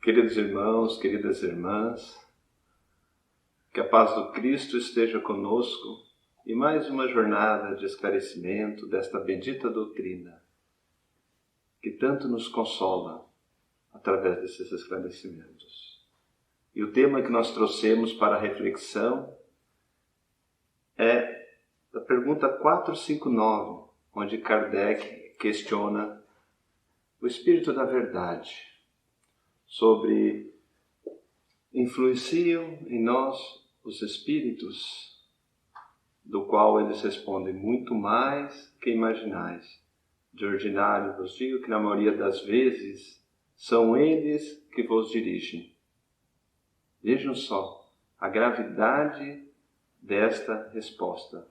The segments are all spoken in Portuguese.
Queridos irmãos, queridas irmãs, que a paz do Cristo esteja conosco e mais uma jornada de esclarecimento desta bendita doutrina que tanto nos consola através desses esclarecimentos. E o tema que nós trouxemos para a reflexão é a pergunta 459, onde Kardec questiona o Espírito da Verdade, sobre influenciam em nós os Espíritos, do qual eles respondem muito mais que imaginais. De ordinário vos digo que na maioria das vezes são eles que vos dirigem. Vejam só a gravidade desta resposta,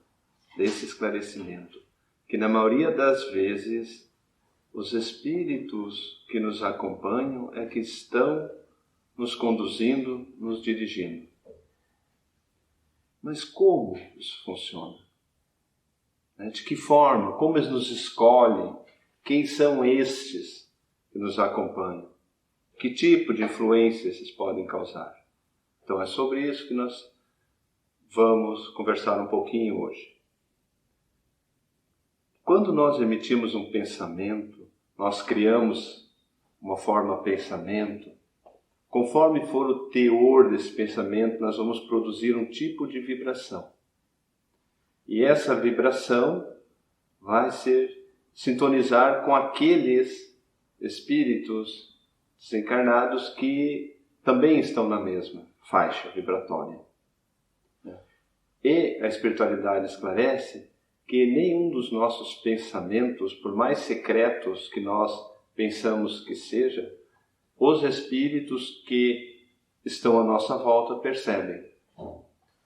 desse esclarecimento, que na maioria das vezes os Espíritos que nos acompanham é que estão nos conduzindo, nos dirigindo. Mas como isso funciona? De que forma? Como eles nos escolhem? Quem são estes que nos acompanham? Que tipo de influência esses podem causar? Então é sobre isso que nós vamos conversar um pouquinho hoje. Quando nós emitimos um pensamento, nós criamos uma forma de pensamento. Conforme for o teor desse pensamento, nós vamos produzir um tipo de vibração. E essa vibração vai sintonizar com aqueles espíritos desencarnados que também estão na mesma faixa vibratória. E a espiritualidade esclarece que nenhum dos nossos pensamentos, por mais secretos que nós pensamos que seja, os espíritos que estão à nossa volta percebem.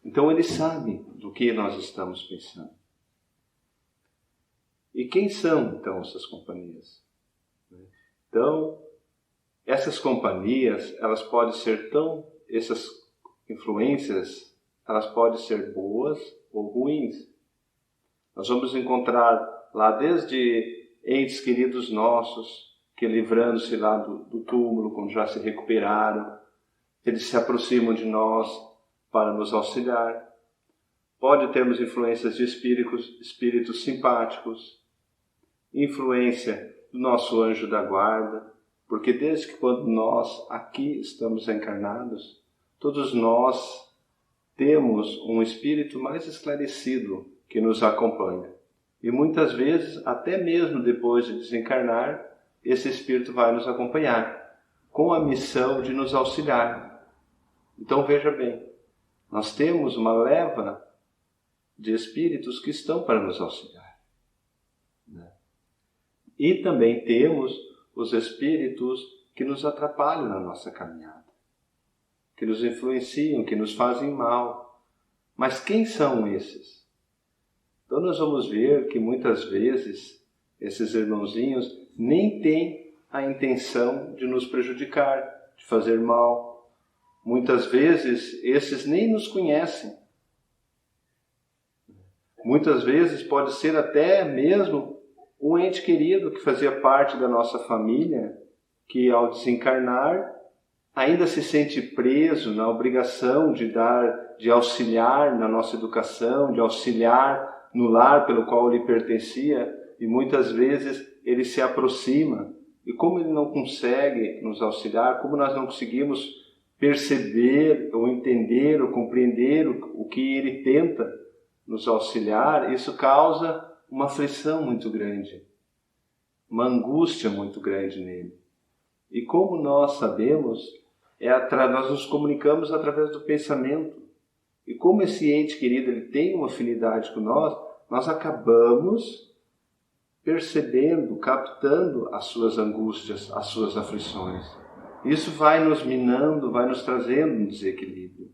Então eles sabem do que nós estamos pensando. E quem são então essas companhias? Então, essas companhias, elas podem ser essas influências, elas podem ser boas ou ruins. Nós vamos encontrar lá desde entes queridos nossos, que livrando-se lá do túmulo, quando já se recuperaram, eles se aproximam de nós para nos auxiliar. Pode termos influências de espíritos simpáticos, influência do nosso anjo da guarda, porque desde que quando nós aqui estamos encarnados, todos nós temos um espírito mais esclarecido que nos acompanha. E muitas vezes, até mesmo depois de desencarnar, esse espírito vai nos acompanhar, com a missão de nos auxiliar. Então veja bem, nós temos uma leva de espíritos que estão para nos auxiliar. E também temos os espíritos que nos atrapalham na nossa caminhada, que nos influenciam, que nos fazem mal. Mas quem são esses? Então nós vamos ver que muitas vezes esses irmãozinhos nem têm a intenção de nos prejudicar, de fazer mal. Muitas vezes esses nem nos conhecem. Muitas vezes pode ser até mesmo um ente querido que fazia parte da nossa família, que ao desencarnar ainda se sente preso na obrigação de auxiliar na nossa educação, de auxiliar no lar pelo qual ele pertencia, e muitas vezes ele se aproxima, e como ele não consegue nos auxiliar, como nós não conseguimos perceber, ou entender, ou compreender o que ele tenta nos auxiliar, isso causa uma aflição muito grande, uma angústia muito grande nele. E como nós sabemos, nós nos comunicamos através do pensamento. E como esse ente querido ele tem uma afinidade com nós acabamos percebendo, captando as suas angústias, as suas aflições. Isso vai nos minando, vai nos trazendo um desequilíbrio.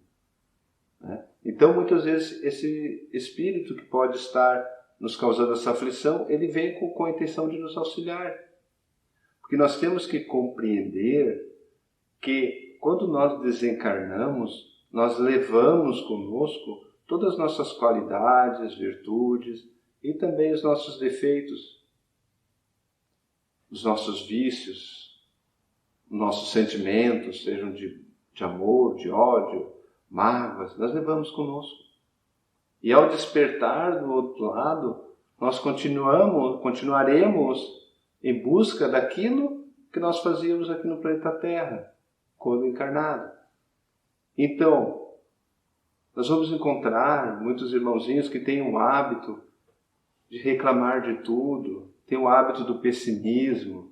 Então, muitas vezes, esse espírito que pode estar nos causando essa aflição, ele vem com a intenção de nos auxiliar. Porque nós temos que compreender que, quando nós desencarnamos, nós levamos conosco todas as nossas qualidades, virtudes e também os nossos defeitos, os nossos vícios, nossos sentimentos, sejam de amor, de ódio, mágoas, nós levamos conosco. E ao despertar do outro lado, nós continuaremos em busca daquilo que nós fazíamos aqui no planeta Terra, quando encarnado. Então, nós vamos encontrar muitos irmãozinhos que têm um hábito de reclamar de tudo, têm o hábito do pessimismo,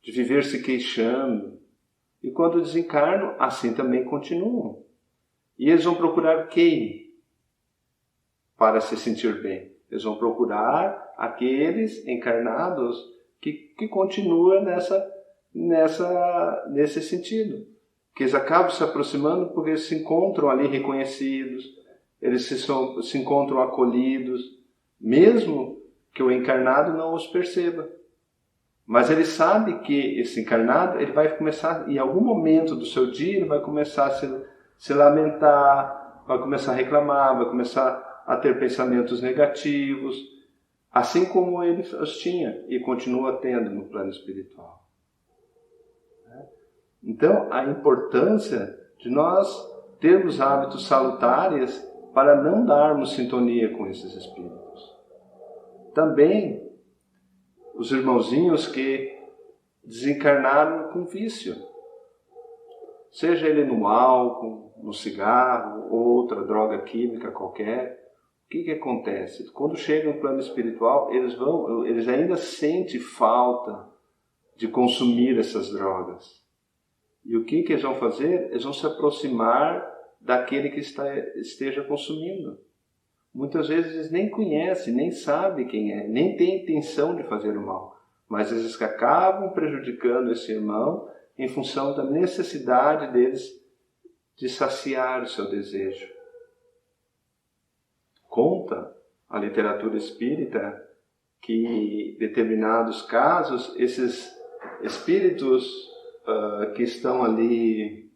de viver se queixando. E quando desencarnam, assim também continuam. E eles vão procurar quem para se sentir bem? Eles vão procurar aqueles encarnados que continuam nesse sentido. Que eles acabam se aproximando porque eles se encontram ali reconhecidos, eles se encontram acolhidos, mesmo que o encarnado não os perceba. Mas ele sabe que esse encarnado, ele vai começar, em algum momento do seu dia, ele vai começar a se lamentar, vai começar a reclamar, vai começar a ter pensamentos negativos, assim como ele os tinha e continua tendo no plano espiritual. Então, a importância de nós termos hábitos salutares para não darmos sintonia com esses espíritos. Também, os irmãozinhos que desencarnaram com vício, seja ele no álcool, no cigarro ou outra droga química qualquer. O que acontece? Quando chegam no plano espiritual, eles ainda sentem falta de consumir essas drogas. E o que eles vão fazer? Eles vão se aproximar daquele que esteja consumindo. Muitas vezes eles nem conhecem, nem sabem quem é, nem têm intenção de fazer o mal. Mas eles acabam prejudicando esse irmão em função da necessidade deles de saciar o seu desejo. Conta a literatura espírita que, em determinados casos, esses espíritos que estão ali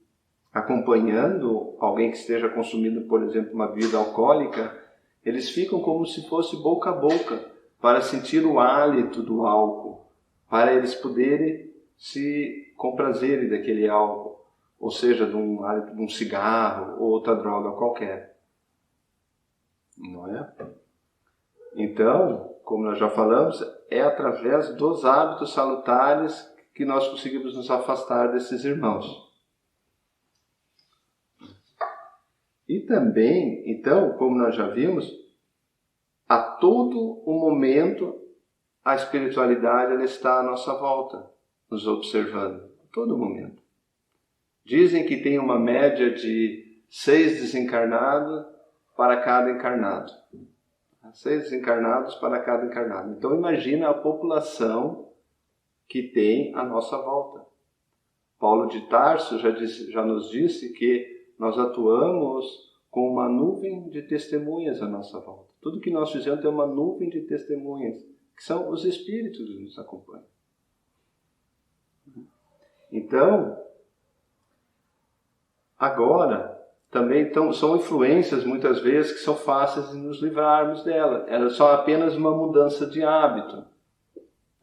acompanhando alguém que esteja consumindo, por exemplo, uma bebida alcoólica, eles ficam como se fosse boca a boca para sentir o hálito do álcool, para eles poderem se comprazerem daquele álcool, ou seja, de um cigarro ou outra droga qualquer. Não é? Então, como nós já falamos, é através dos hábitos salutares que nós conseguimos nos afastar desses irmãos. E também, então, como nós já vimos, a todo o momento a espiritualidade ela está à nossa volta, nos observando, a todo momento. Dizem que tem uma média de 6 desencarnados para cada encarnado. 6 desencarnados para cada encarnado. Então imagina a população que tem à nossa volta. Paulo de Tarso já nos disse que nós atuamos com uma nuvem de testemunhas à nossa volta. Tudo que nós fizemos tem uma nuvem de testemunhas, que são os espíritos que nos acompanham. Então, agora, também são influências, muitas vezes, que são fáceis de nos livrarmos dela. Elas são apenas uma mudança de hábito,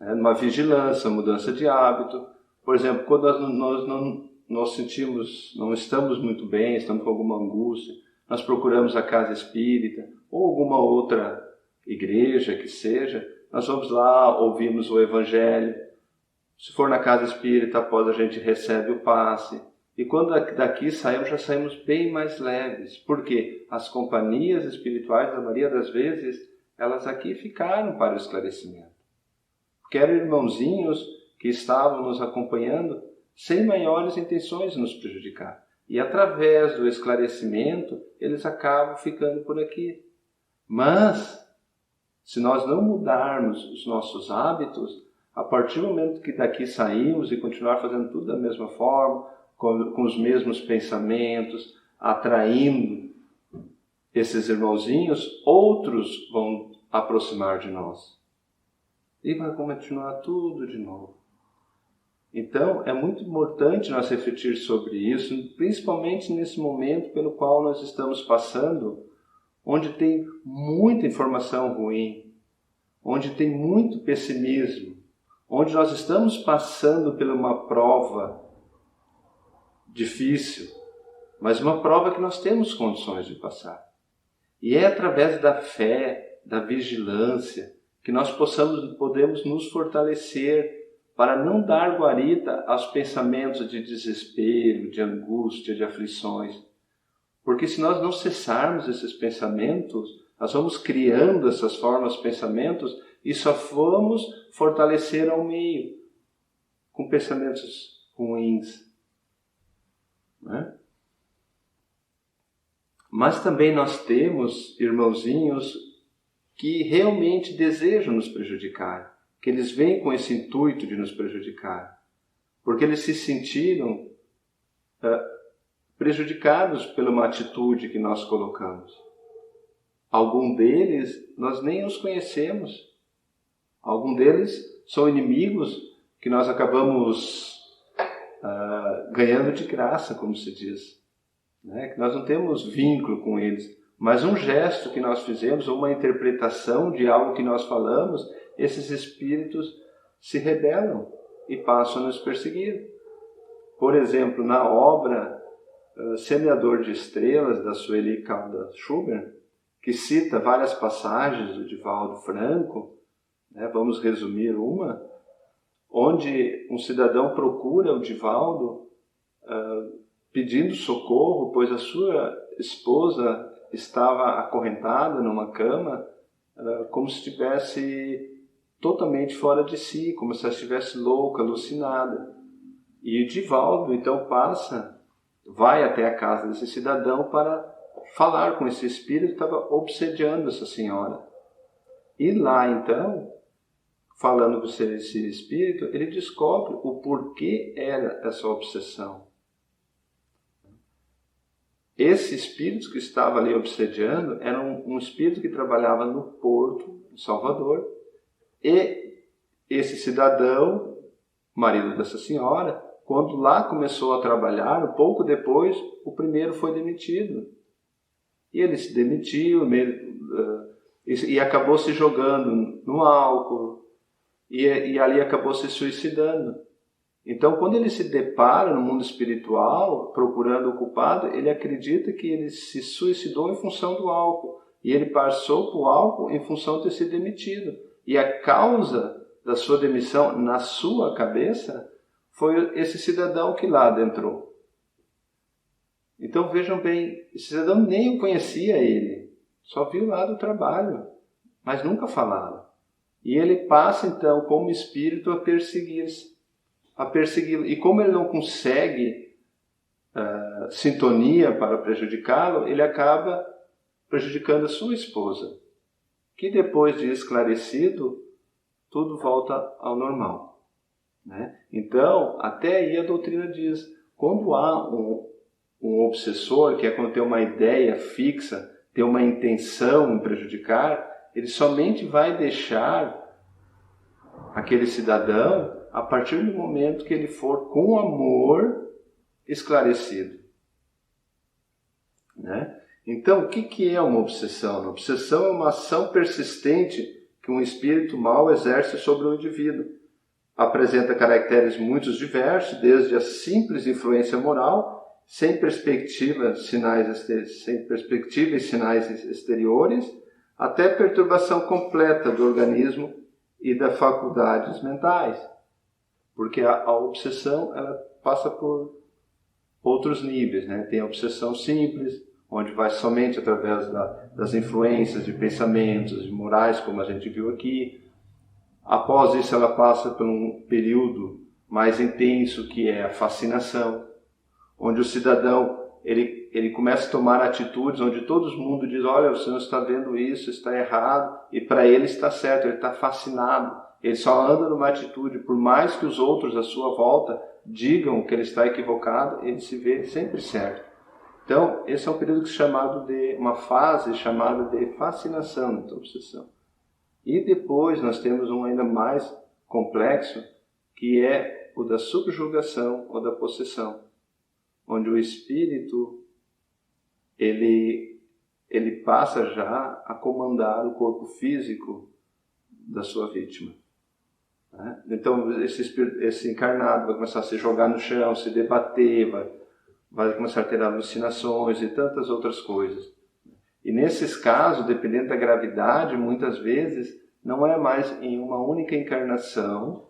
uma vigilância, mudança de hábito. Por exemplo, quando nós sentimos, não estamos muito bem, estamos com alguma angústia, nós procuramos a casa espírita ou alguma outra igreja que seja, nós vamos lá, ouvimos o evangelho. Se for na casa espírita, após a gente recebe o passe. E quando daqui saímos, já saímos bem mais leves. Porque as companhias espirituais, na maioria das vezes, elas aqui ficaram para o esclarecimento. Porque eram irmãozinhos que estavam nos acompanhando sem maiores intenções de nos prejudicar. E através do esclarecimento, eles acabam ficando por aqui. Mas, se nós não mudarmos os nossos hábitos, a partir do momento que daqui saímos e continuar fazendo tudo da mesma forma, com os mesmos pensamentos, atraindo esses irmãozinhos, outros vão aproximar de nós. E vai continuar tudo de novo. Então, é muito importante nós refletir sobre isso, principalmente nesse momento pelo qual nós estamos passando, onde tem muita informação ruim, onde tem muito pessimismo, onde nós estamos passando por uma prova difícil, mas uma prova que nós temos condições de passar. E é através da fé, da vigilância, que nós podemos nos fortalecer para não dar guarida aos pensamentos de desespero, de angústia, de aflições. Porque se nós não cessarmos esses pensamentos, nós vamos criando essas formas de pensamentos e só vamos fortalecer ao meio com pensamentos ruins. Né? Mas também nós temos irmãozinhos que realmente desejam nos prejudicar, que eles vêm com esse intuito de nos prejudicar, porque eles se sentiram prejudicados pela uma atitude que nós colocamos. Algum deles nós nem os conhecemos, algum deles são inimigos que nós acabamos ganhando de graça, como se diz, né? Que nós não temos vínculo com eles, mas um gesto que nós fizemos, ou uma interpretação de algo que nós falamos, esses espíritos se rebelam e passam a nos perseguir. Por exemplo, na obra Semeador de Estrelas, da Sueli Caldas Schubert, que cita várias passagens do Divaldo Franco, né? Vamos resumir uma, onde um cidadão procura o Divaldo pedindo socorro, pois a sua esposa estava acorrentada numa cama, como se estivesse totalmente fora de si, como se ela estivesse louca, alucinada. E o Divaldo então vai até a casa desse cidadão para falar com esse espírito que estava obsediando essa senhora. E lá então, falando com esse espírito, ele descobre o porquê era essa obsessão. Esse espírito que estava ali obsediando era um espírito que trabalhava no porto de Salvador, e esse cidadão, marido dessa senhora, quando lá começou a trabalhar, pouco depois, o primeiro foi demitido. E ele se demitiu e acabou se jogando no álcool, e ali acabou se suicidando. Então, quando ele se depara no mundo espiritual, procurando o culpado, ele acredita que ele se suicidou em função do álcool. E ele passou para o álcool em função de ter sido demitido. E a causa da sua demissão, na sua cabeça, foi esse cidadão que lá adentrou. Então, vejam bem, esse cidadão nem o conhecia ele. Só viu lá do trabalho, mas nunca falaram. E ele passa, então, como espírito a persegui-lo. E como ele não consegue sintonia para prejudicá-lo, ele acaba prejudicando a sua esposa, que depois de esclarecido, tudo volta ao normal. Né? Então, até aí a doutrina diz, quando há um obsessor, que é quando tem uma ideia fixa, tem uma intenção em prejudicar, ele somente vai deixar aquele cidadão a partir do momento que ele for com amor esclarecido. Né? Então, o que é uma obsessão? Uma obsessão é uma ação persistente que um espírito mau exerce sobre um indivíduo. Apresenta caracteres muito diversos, desde a simples influência moral, sem perspectiva e sinais exteriores, até perturbação completa do organismo e das faculdades mentais. Porque a obsessão ela passa por outros níveis, né? Tem a obsessão simples, onde vai somente através das influências de pensamentos, de morais, como a gente viu aqui. Após isso, ela passa por um período mais intenso, que é a fascinação, onde o cidadão ele começa a tomar atitudes onde todo mundo diz, olha, você não está vendo isso, está errado, e para ele está certo, ele está fascinado. Ele só anda numa atitude, por mais que os outros à sua volta digam que ele está equivocado, ele se vê sempre certo. Então, esse é um período uma fase chamada de fascinação da obsessão. E depois nós temos um ainda mais complexo, que é o da subjugação ou da possessão, onde o espírito ele passa já a comandar o corpo físico da sua vítima. Então esse encarnado vai começar a se jogar no chão, se debater, vai começar a ter alucinações e tantas outras coisas. E nesses casos, dependendo da gravidade, muitas vezes não é mais em uma única encarnação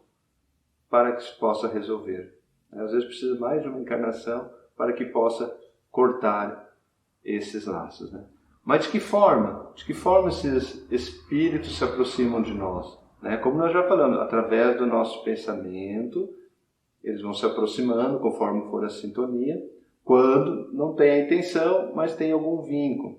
para que se possa resolver. Às vezes precisa mais de uma encarnação para que possa cortar esses laços, né? Mas de que forma? De que forma esses espíritos se aproximam de nós? Né? Como nós já falamos, através do nosso pensamento, eles vão se aproximando conforme for a sintonia, quando não tem a intenção, mas tem algum vínculo,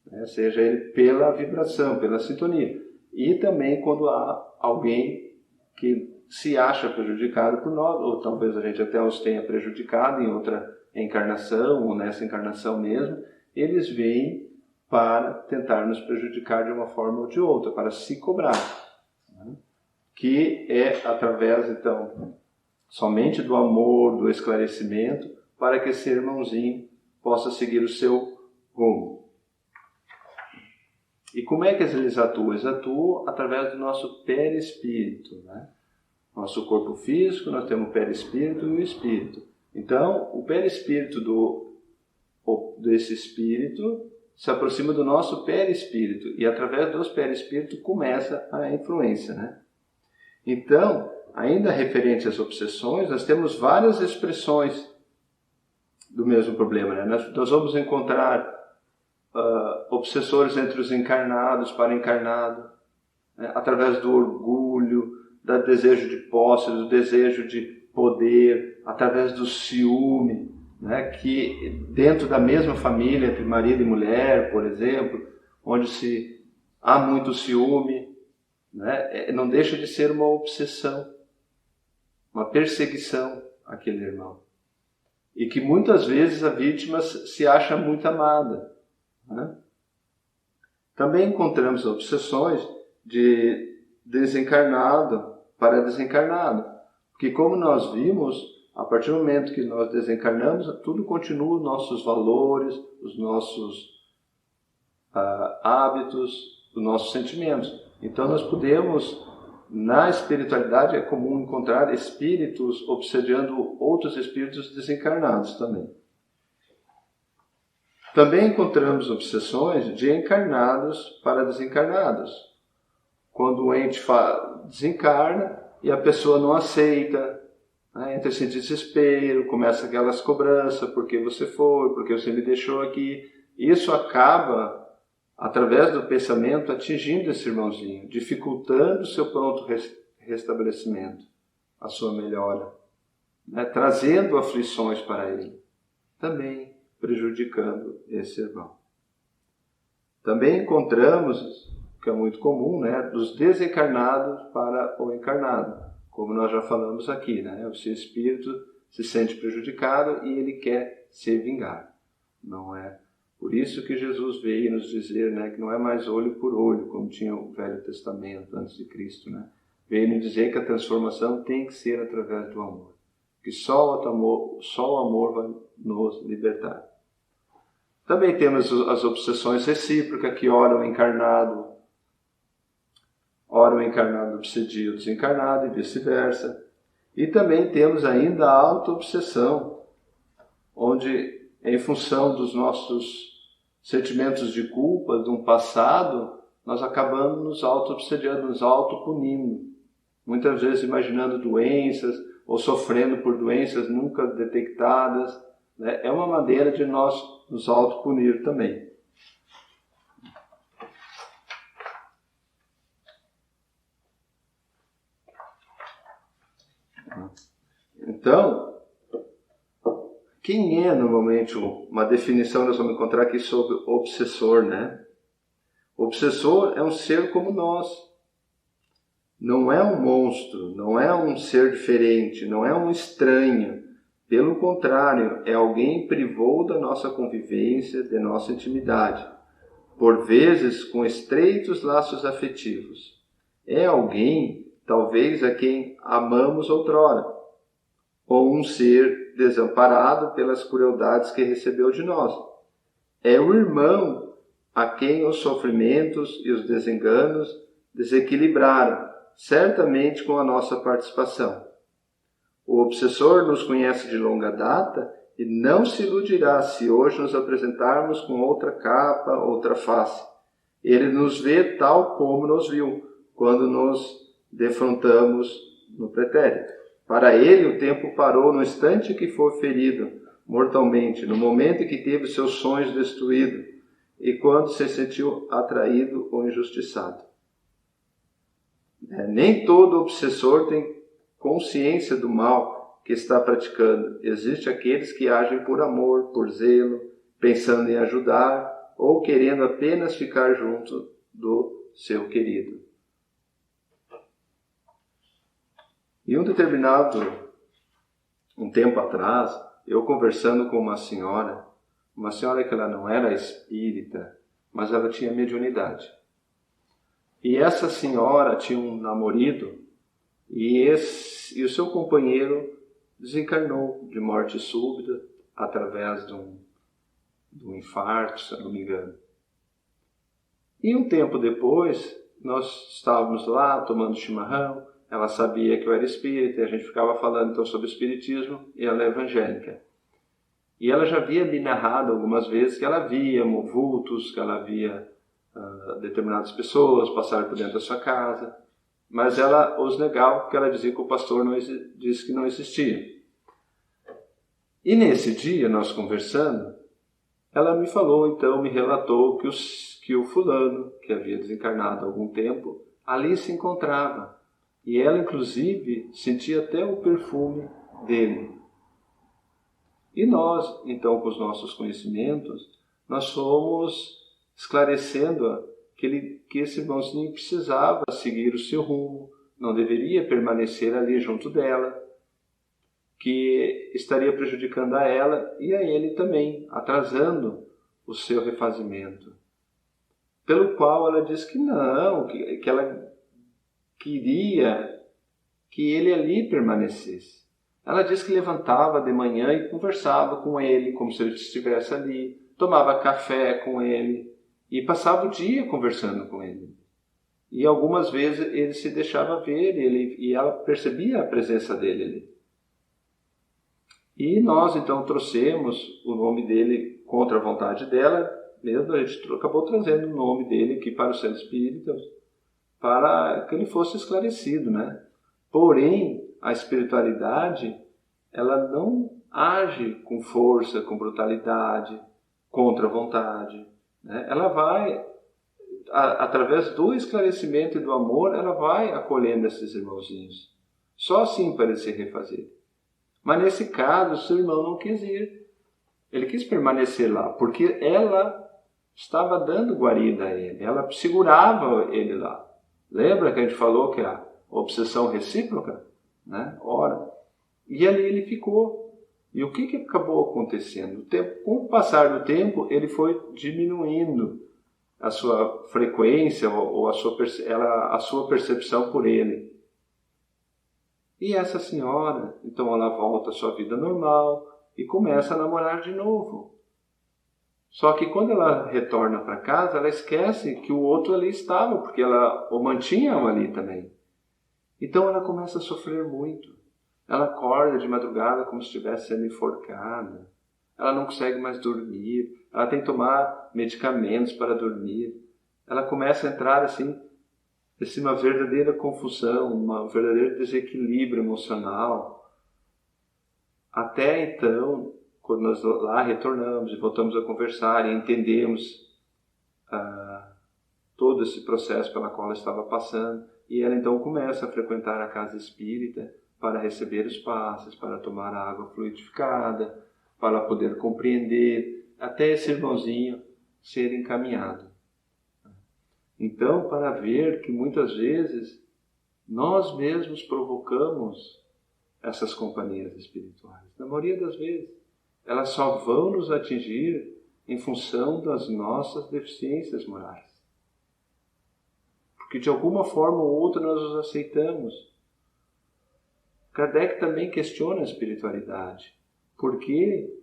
né? Seja ele pela vibração, pela sintonia. E também quando há alguém que se acha prejudicado por nós, ou talvez a gente até os tenha prejudicado em outra encarnação, ou nessa encarnação mesmo, eles vêm para tentar nos prejudicar de uma forma ou de outra, para se cobrar, né? Que é através, então, somente do amor, do esclarecimento, para que esse irmãozinho possa seguir o seu rumo. E como é que eles atuam? Eles atuam através do nosso perispírito, né? Nosso corpo físico, nós temos o perispírito e o espírito. Então, o perispírito desse espírito se aproxima do nosso perispírito, e através dos perispíritos começa a influência, né? Então, ainda referente às obsessões, nós temos várias expressões do mesmo problema, né? Nós vamos encontrar obsessores entre os encarnados, para encarnado, né? Através do orgulho, do desejo de posse, do desejo de poder, através do ciúme, né? Que dentro da mesma família, entre marido e mulher, por exemplo, onde há muito ciúme, né? Não deixa de ser uma obsessão, uma perseguição àquele irmão. E que muitas vezes a vítima se acha muito amada, né? Também encontramos obsessões de desencarnado para desencarnado. Porque como nós vimos, a partir do momento que nós desencarnamos, tudo continua, os nossos valores, os nossos hábitos, os nossos sentimentos. Então nós podemos, na espiritualidade é comum encontrar espíritos obsediando outros espíritos desencarnados também. Também encontramos obsessões de encarnados para desencarnados. Quando o ente desencarna e a pessoa não aceita, né, entra em desespero, começa aquelas cobranças, por que você foi, por que você me deixou aqui. Isso acaba, através do pensamento, atingindo esse irmãozinho, dificultando o seu pronto restabelecimento, a sua melhora, né, trazendo aflições para ele, também prejudicando esse irmão. Também encontramos, que é muito comum, né, dos desencarnados para o encarnado, como nós já falamos aqui, né? O seu espírito se sente prejudicado e ele quer se vingar. Não é por isso que Jesus veio nos dizer, né, que não é mais olho por olho, como tinha o Velho Testamento antes de Cristo, né? Veio nos dizer que a transformação tem que ser através do amor, que só o amor vai nos libertar. Também temos as obsessões recíprocas, que ora o encarnado obsedia o desencarnado e vice-versa. E também temos ainda a auto-obsessão, onde, em função dos nossos sentimentos de culpa, de um passado, nós acabamos nos auto-obsediando, nos auto-punindo. Muitas vezes imaginando doenças, ou sofrendo por doenças nunca detectadas, né? É uma maneira de nós nos autopunir também. Então, quem é normalmente uma definição nós vamos encontrar aqui sobre obsessor, né? O obsessor é um ser como nós. Não é um monstro, não é um ser diferente, não é um estranho. Pelo contrário, é alguém que privou da nossa convivência, da nossa intimidade, por vezes com estreitos laços afetivos. É alguém, talvez, a quem amamos outrora, ou um ser desamparado pelas crueldades que recebeu de nós. É o irmão a quem os sofrimentos e os desenganos desequilibraram, certamente com a nossa participação. O obsessor nos conhece de longa data e não se iludirá se hoje nos apresentarmos com outra capa, outra face. Ele nos vê tal como nos viu, quando nos defrontamos no pretérito. Para ele, o tempo parou no instante que foi ferido mortalmente, no momento em que teve seus sonhos destruídos e quando se sentiu atraído ou injustiçado. Nem todo obsessor tem consciência do mal que está praticando. Existem aqueles que agem por amor, por zelo, pensando em ajudar ou querendo apenas ficar junto do seu querido. E um tempo atrás, eu conversando com uma senhora que ela não era espírita, mas ela tinha mediunidade. E essa senhora tinha um namorado e o seu companheiro desencarnou de morte súbita através de um infarto, se eu não me engano. E um tempo depois, nós estávamos lá tomando chimarrão, ela sabia que eu era espírita e a gente ficava falando então sobre espiritismo e ela é evangélica. E ela já havia me narrado algumas vezes que ela via vultos, que ela via determinadas pessoas passarem por dentro da sua casa, mas ela os negava porque ela dizia que o pastor disse que não existia. E nesse dia, nós conversando, ela me falou, então, me relatou que o fulano, que havia desencarnado há algum tempo, ali se encontrava. E ela, inclusive, sentia até o perfume dele. E nós, então, com os nossos conhecimentos, nós fomos esclarecendo que esse irmãozinho precisava seguir o seu rumo, não deveria permanecer ali junto dela, que estaria prejudicando a ela e a ele também, atrasando o seu refazimento. Pelo qual ela disse que não, que ela queria que ele ali permanecesse. Ela disse que levantava de manhã e conversava com ele, como se ele estivesse ali, tomava café com ele e passava o dia conversando com ele. E algumas vezes ele se deixava ver e ela percebia a presença dele ali. E nós então trouxemos o nome dele contra a vontade dela, mesmo a gente acabou trazendo o nome dele aqui para o centro espírita, para que ele fosse esclarecido, né? Porém, a espiritualidade, ela não age com força, com brutalidade, contra a vontade, né? Ela vai, através do esclarecimento e do amor, ela vai acolhendo esses irmãozinhos. Só assim para ele se refazer. Mas nesse caso, o seu irmão não quis ir. Ele quis permanecer lá, porque ela estava dando guarida a ele, ela segurava ele lá. Lembra que a gente falou que a obsessão recíproca? Né? Ora, e ali ele ficou. E o que acabou acontecendo? Com o passar do tempo, ele foi diminuindo a sua frequência ou a sua percepção por ele. E essa senhora, então ela volta à sua vida normal e começa a namorar de novo. Só que quando ela retorna para casa, ela esquece que o outro ali estava, porque ela o mantinha ali também. Então ela começa a sofrer muito. Ela acorda de madrugada como se estivesse sendo enforcada. Ela não consegue mais dormir. Ela tem que tomar medicamentos para dormir. Ela começa a entrar assim, uma verdadeira confusão, um verdadeiro desequilíbrio emocional. Até então, quando nós lá retornamos e voltamos a conversar e entendemos todo esse processo pela qual ela estava passando, e ela então começa a frequentar a casa espírita para receber os passes, para tomar a água fluidificada, para poder compreender, até esse irmãozinho ser encaminhado. Então, para ver que muitas vezes nós mesmos provocamos essas companhias espirituais. Na maioria das vezes, elas só vão nos atingir em função das nossas deficiências morais. Porque de alguma forma ou outra nós os aceitamos. Kardec também questiona a espiritualidade. Por que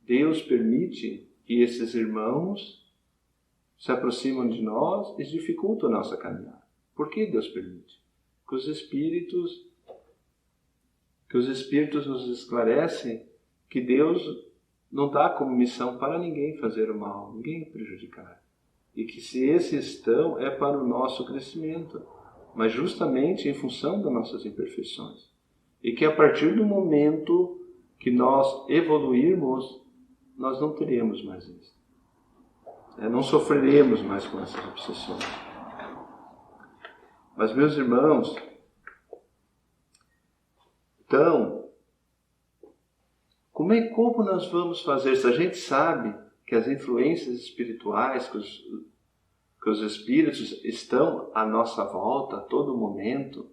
Deus permite que esses irmãos se aproximam de nós e dificultam a nossa caminhada? Por que Deus permite? Que os espíritos nos esclarecem que Deus não dá como missão para ninguém fazer o mal, ninguém prejudicar. E que se esses estão, é para o nosso crescimento, mas justamente em função das nossas imperfeições. E que a partir do momento que nós evoluirmos, nós não teremos mais isso. Não sofreremos mais com essas obsessões. Mas, meus irmãos, então, como nós vamos fazer se a gente sabe que as influências espirituais, que os espíritos estão à nossa volta a todo momento?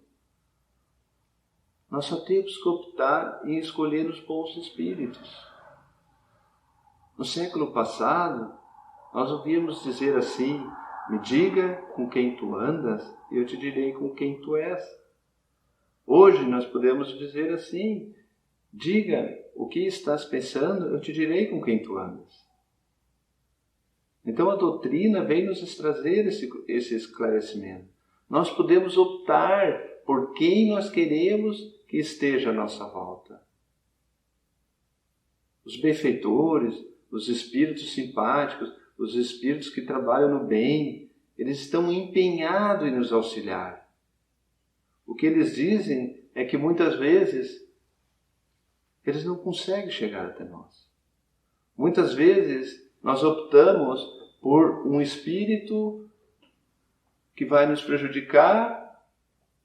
Nós só temos que optar em escolher os bons espíritos. No século passado, nós ouvíamos dizer assim: me diga com quem tu andas e eu te direi com quem tu és. Hoje nós podemos dizer assim: diga o que estás pensando, eu te direi com quem tu andas. Então a doutrina vem nos trazer esse esclarecimento. Nós podemos optar por quem nós queremos que esteja à nossa volta. Os benfeitores, os espíritos simpáticos, os espíritos que trabalham no bem, eles estão empenhados em nos auxiliar. O que eles dizem é que muitas vezes eles não conseguem chegar até nós. Muitas vezes nós optamos por um espírito que vai nos prejudicar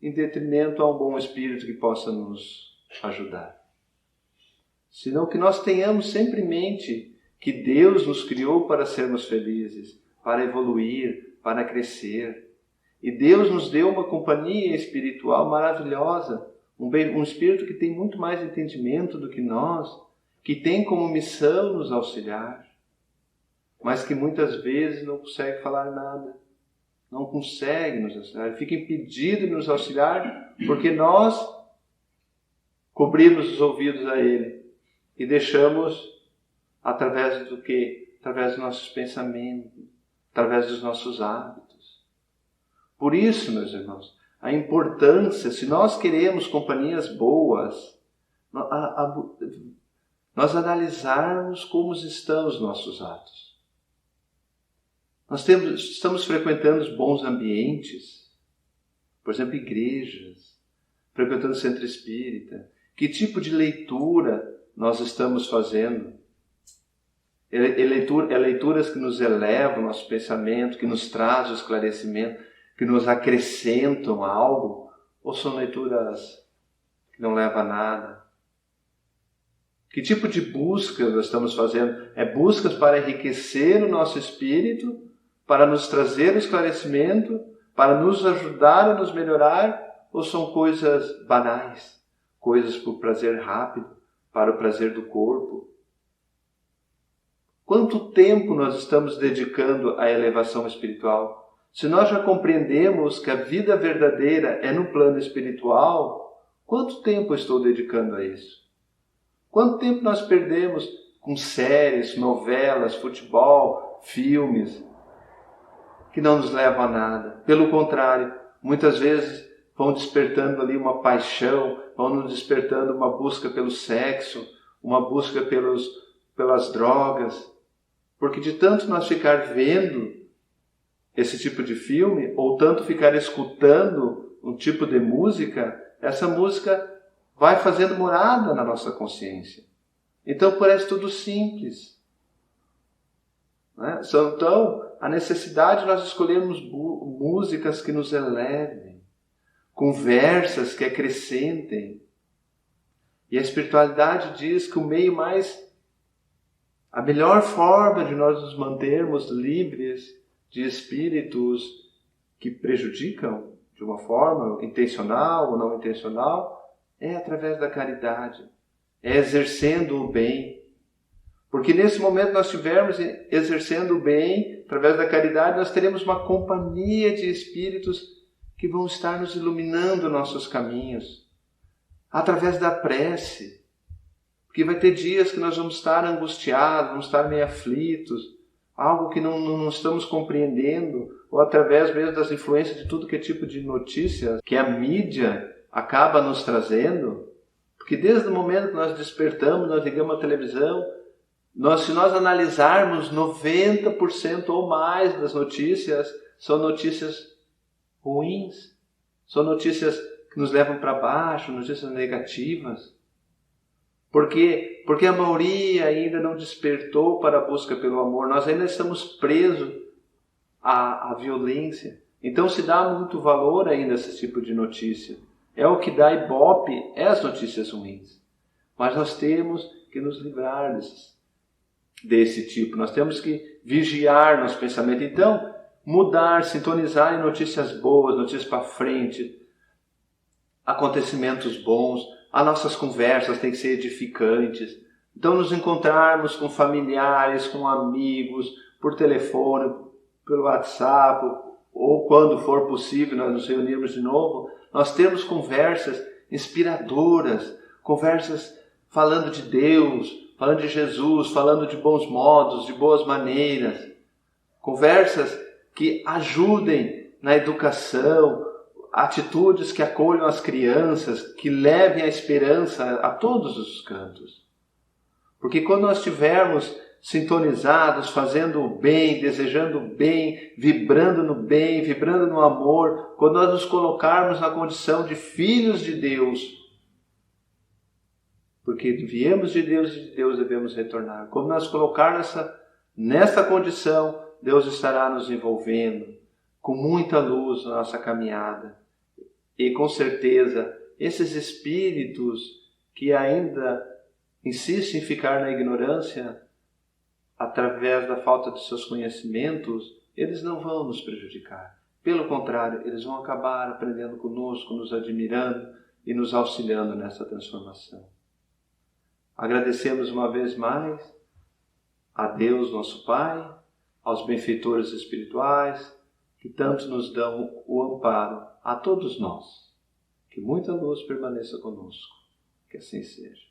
em detrimento a um bom espírito que possa nos ajudar. Senão que nós tenhamos sempre em mente que Deus nos criou para sermos felizes, para evoluir, para crescer. E Deus nos deu uma companhia espiritual maravilhosa, um espírito que tem muito mais entendimento do que nós, que tem como missão nos auxiliar, mas que muitas vezes não consegue falar nada, não consegue nos auxiliar, fica impedido de nos auxiliar porque nós cobrimos os ouvidos a Ele e deixamos através do quê? Através dos nossos pensamentos, através dos nossos hábitos. Por isso, meus irmãos, a importância, se nós queremos companhias boas, nós analisarmos como estão os nossos atos. Estamos frequentando os bons ambientes, por exemplo, igrejas, frequentando centro espírita. Que tipo de leitura nós estamos fazendo? Leituras que nos elevam o nosso pensamento, que nos trazem o esclarecimento, que nos acrescentam algo? Ou são leituras que não levam a nada? Que tipo de busca nós estamos fazendo? É buscas para enriquecer o nosso espírito, para nos trazer o esclarecimento, para nos ajudar a nos melhorar? Ou são coisas banais, coisas por prazer rápido, para o prazer do corpo? Quanto tempo nós estamos dedicando à elevação espiritual? Se nós já compreendemos que a vida verdadeira é no plano espiritual, quanto tempo eu estou dedicando a isso? Quanto tempo nós perdemos com séries, novelas, futebol, filmes, que não nos levam a nada? Pelo contrário, muitas vezes vão despertando ali uma paixão, vão nos despertando uma busca pelo sexo, uma busca pelas drogas. Porque de tanto nós ficar vendo esse tipo de filme, ou tanto ficar escutando um tipo de música, essa música vai fazendo morada na nossa consciência. Então parece tudo simples, né? Então, a necessidade de nós escolhermos músicas que nos elevem, conversas que acrescentem. E a espiritualidade diz que a melhor forma de nós nos mantermos livres de espíritos que prejudicam de uma forma intencional ou não intencional é através da caridade, é exercendo o bem. Porque nesse momento nós estivermos exercendo o bem, através da caridade, nós teremos uma companhia de espíritos que vão estar nos iluminando nossos caminhos, através da prece. Porque vai ter dias que nós vamos estar angustiados, vamos estar meio aflitos, algo que não estamos compreendendo, ou através mesmo das influências de tudo que é tipo de notícias que a mídia acaba nos trazendo. Porque desde o momento que nós despertamos, nós ligamos a televisão Se nós analisarmos, 90% ou mais das notícias são notícias ruins, são notícias que nos levam para baixo, notícias negativas. Por quê? Porque a maioria ainda não despertou para a busca pelo amor. Nós ainda estamos presos à violência. Então se dá muito valor ainda a esse tipo de notícia. É o que dá ibope, é as notícias ruins. Mas nós temos que nos livrar desse tipo. Nós temos que vigiar nosso pensamento. Então, mudar, sintonizar em notícias boas, notícias para frente, acontecimentos bons. As nossas conversas têm que ser edificantes. Então, nos encontrarmos com familiares, com amigos, por telefone, pelo WhatsApp, ou quando for possível nós nos reunirmos de novo, nós temos conversas inspiradoras, conversas falando de Deus, falando de Jesus, falando de bons modos, de boas maneiras, conversas que ajudem na educação, atitudes que acolham as crianças, que levem a esperança a todos os cantos. Porque quando nós estivermos sintonizados, fazendo o bem, desejando o bem, vibrando no amor, quando nós nos colocarmos na condição de filhos de Deus, porque viemos de Deus e de Deus devemos retornar. Quando nós colocarmos nessa condição, Deus estará nos envolvendo com muita luz na nossa caminhada. E com certeza, esses espíritos que ainda insistem em ficar na ignorância, através da falta de seus conhecimentos, eles não vão nos prejudicar. Pelo contrário, eles vão acabar aprendendo conosco, nos admirando e nos auxiliando nessa transformação. Agradecemos uma vez mais a Deus, nosso Pai, aos benfeitores espirituais, que tanto nos dão o amparo a todos nós. Que muita luz permaneça conosco. Que assim seja.